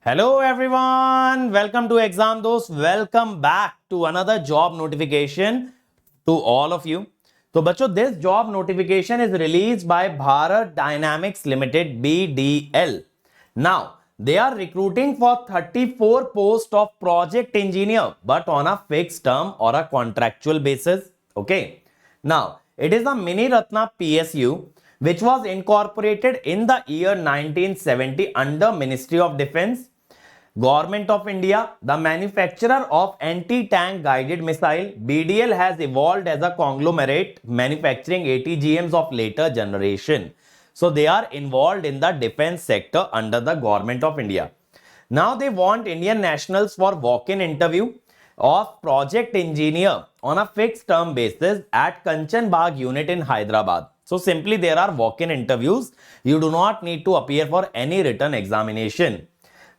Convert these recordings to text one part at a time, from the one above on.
Hello everyone, welcome to Exam Dost. Welcome back to another job notification to all of you. तो बच्चों, this job notification is released by Bharat Dynamics Limited BDL. Now they are recruiting for 34 posts of project engineer, but on a fixed term or a contractual basis. Okay. Now it is a mini Ratna PSU which was incorporated in the year 1970 under Ministry of Defense. Government of India, the manufacturer of anti-tank guided missile, BDL has evolved as a conglomerate manufacturing ATGMs of later generation. So they are involved in the defense sector under the Government of India. Now they want Indian nationals for walk-in interview of project engineer on a fixed term basis at Kanchan Bagh unit in Hyderabad. So simply there are walk-in interviews. You do not need to appear for any written examination.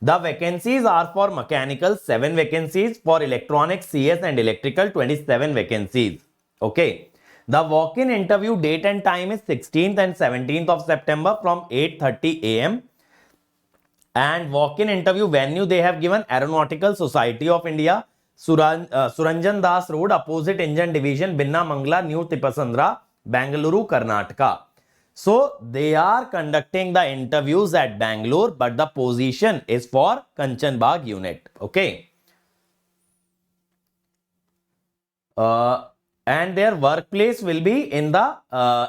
The vacancies are for mechanical 7 vacancies, for electronics CS and electrical 27 vacancies. Okay. The walk-in interview date and time is 16th and 17th of September from 8:30 a.m. And walk-in interview venue they have given Aeronautical Society of India, Suranjan Das Road, opposite Engine Division, Binna Mangla, New Tipasandra, Bangalore, Karnataka. So they are conducting the interviews at Bangalore, but the position is for Kanchan Bagh unit. Okay. And their workplace will be in the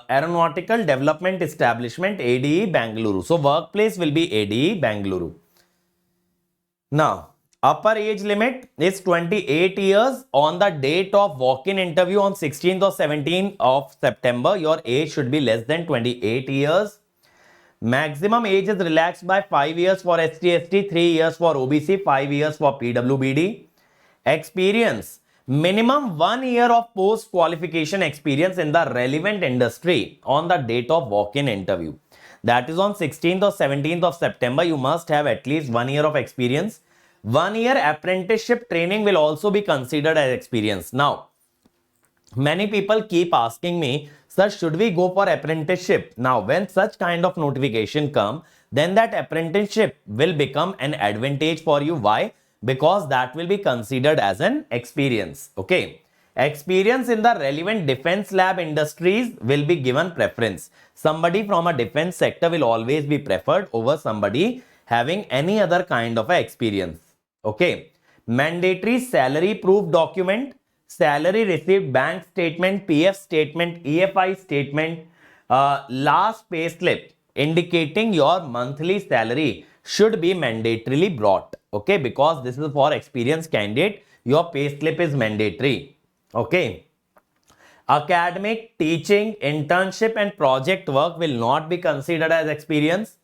Aeronautical Development Establishment ADE Bangalore. So workplace will be ADE Bangalore. Now, upper age limit is 28 years on the date of walk-in interview on 16th or 17th of September. Your age should be less than 28 years. Maximum age is relaxed by 5 years for ST/ST, 3 years for OBC, 5 years for PWBD. Experience. Minimum 1 year of post-qualification experience in the relevant industry on the date of walk-in interview. That is on 16th or 17th of September. You must have at least 1 year of experience. 1 year apprenticeship training will also be considered as experience. Now, many people keep asking me, sir, should we go for apprenticeship? Now, when such kind of notification come, then that apprenticeship will become an advantage for you. Why? Because that will be considered as an experience. Okay. Experience in the relevant defense lab industries will be given preference. Somebody from a defense sector will always be preferred over somebody having any other kind of a experience. Okay. Mandatory salary proof document, salary received bank statement, PF statement, EFI statement, last pay slip indicating your monthly salary should be mandatorily brought. Okay. Because this is for experienced candidate, your pay slip is mandatory. Okay. Academic, teaching, internship and project work will not be considered as experience.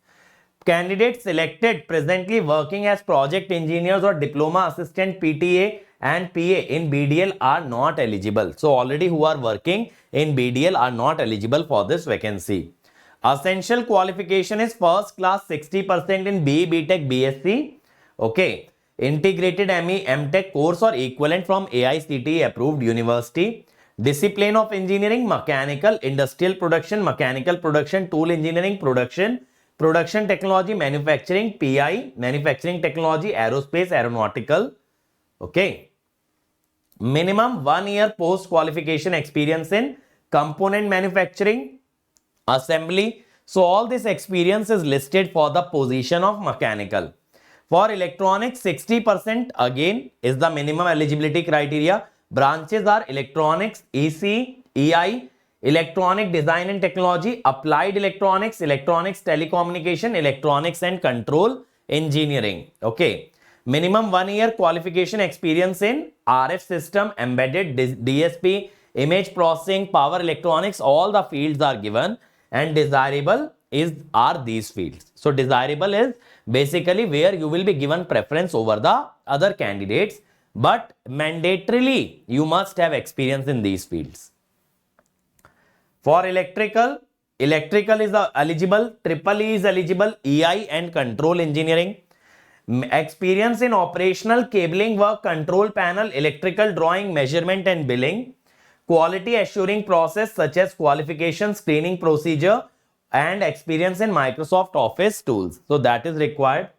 Candidates selected presently working as project engineers or diploma assistant PTA and PA in BDL are not eligible. So already who are working in BDL are not eligible for this vacancy. Essential qualification is first class 60% in BE, BTech, BSc. Okay. Integrated ME, MTech course or equivalent from AICTE approved university. Discipline of engineering, mechanical, industrial production, mechanical production, tool engineering, production technology, manufacturing, PI, manufacturing technology, aerospace, aeronautical. Okay. Minimum 1 year post qualification experience in component manufacturing, assembly. So all this experience is listed for the position of mechanical. For electronics, 60% again is the minimum eligibility criteria. Branches are electronics, EC, EI, electronic design and technology, applied electronics, electronics telecommunication, electronics and control engineering. Okay. Minimum 1 year qualification experience in RF system, embedded, DSP, image processing, power electronics, all the fields are given, and desirable are these fields. So desirable is basically where you will be given preference over the other candidates, but mandatorily you must have experience in these fields. For electrical is eligible, EEE is eligible, EI and control engineering. Experience in operational cabling work, control panel, electrical drawing, measurement and billing. Quality assuring process such as qualification, screening procedure and experience in Microsoft Office tools. So that is required.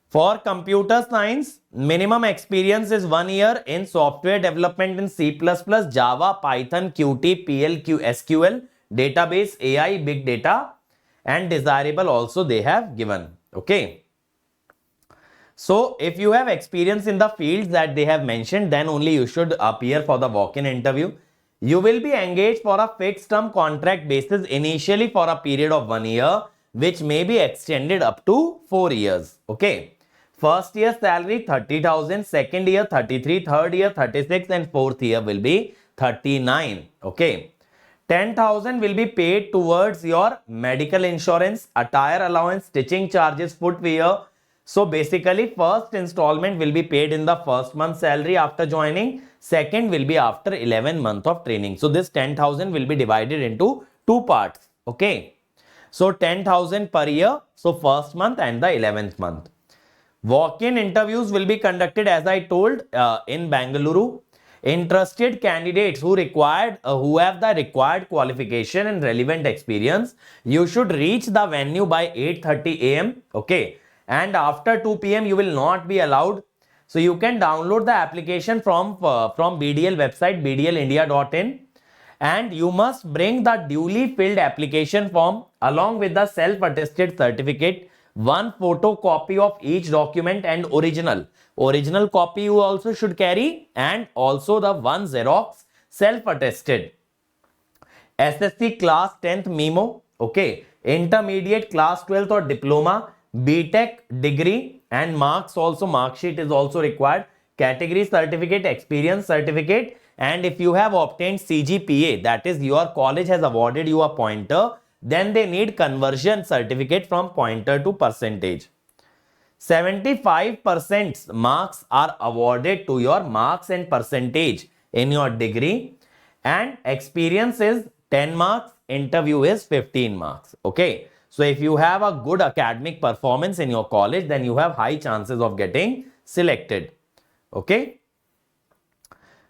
For computer science, minimum experience is 1 year in software development in C++, Java, Python, Qt, PL, SQL, database, AI, big data, and desirable also they have given. Okay. So if you have experience in the fields that they have mentioned, then only you should appear for the walk-in interview. You will be engaged for a fixed term contract basis initially for a period of 1 year, which may be extended up to 4 years. Okay. First year salary 30,000, second year 33, third year 36, and fourth year will be 39. Okay. 10,000 will be paid towards your medical insurance, attire allowance, stitching charges, footwear. So basically, first installment will be paid in the first month's salary after joining. Second will be after 11 months of training. So this 10,000 will be divided into two parts. Okay. So 10,000 per year. So first month and the 11th month. Walk-in interviews will be conducted, as I told, in Bangalore. Interested candidates who have the required qualification and relevant experience, you should reach the venue by 8:30 a.m. Okay, and after 2 p.m. you will not be allowed. So you can download the application from BDL website, bdlindia.in, and you must bring the duly filled application form along with the self-attested certificate, one photocopy of each document, and original copy you also should carry, and also the one Xerox self-attested SSC class 10th memo, okay, intermediate class 12th or diploma, BTech degree, and marks also, mark sheet is also required, category certificate, experience certificate, and if you have obtained CGPA, that is your college has awarded you a pointer, then they need conversion certificate from pointer to percentage. 75% marks are awarded to your marks and percentage in your degree, and experience is 10 marks, interview is 15 marks. Okay. So if you have a good academic performance in your college, then you have high chances of getting selected. Okay.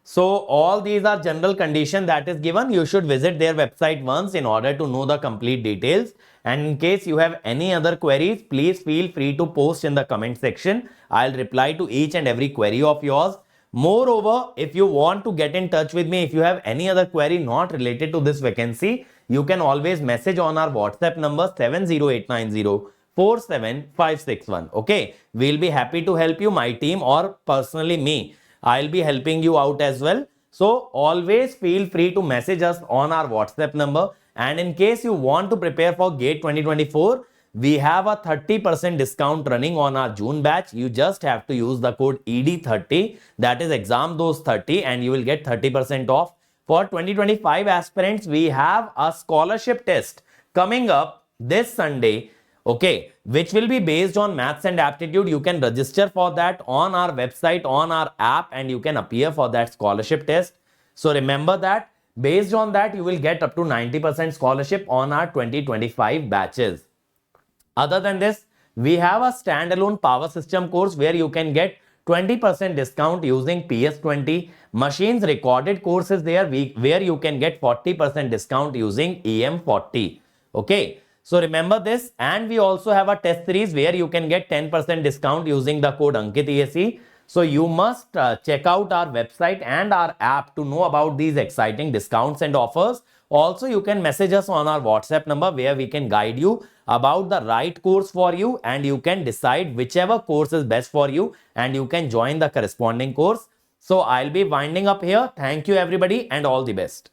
So all these are general condition that is given. You should visit their website once in order to know the complete details. And in case you have any other queries, please feel free to post in the comment section. I'll reply to each and every query of yours. Moreover, if you want to get in touch with me, if you have any other query not related to this vacancy, you can always message on our WhatsApp number 70890 47561. Okay, we'll be happy to help you, my team, or personally me. I'll be helping you out as well. So always feel free to message us on our WhatsApp number. And in case you want to prepare for GATE 2024, we have a 30% discount running on our June batch. You just have to use the code ED30, that is exam dose 30, and you will get 30% off. For 2025 aspirants, we have a scholarship test coming up this Sunday, okay, which will be based on maths and aptitude. You can register for that on our website, on our app, and you can appear for that scholarship test. So remember that. Based on that, you will get up to 90% scholarship on our 2025 batches. Other than this, we have a standalone power system course where you can get 20% discount using PS20. Machines recorded course is there where you can get 40% discount using EM40. Okay. So remember this, and we also have a test series where you can get 10% discount using the code AnkitESE. So you must check out our website and our app to know about these exciting discounts and offers. Also, you can message us on our WhatsApp number where we can guide you about the right course for you, and you can decide whichever course is best for you and you can join the corresponding course. So I'll be winding up here. Thank you everybody and all the best.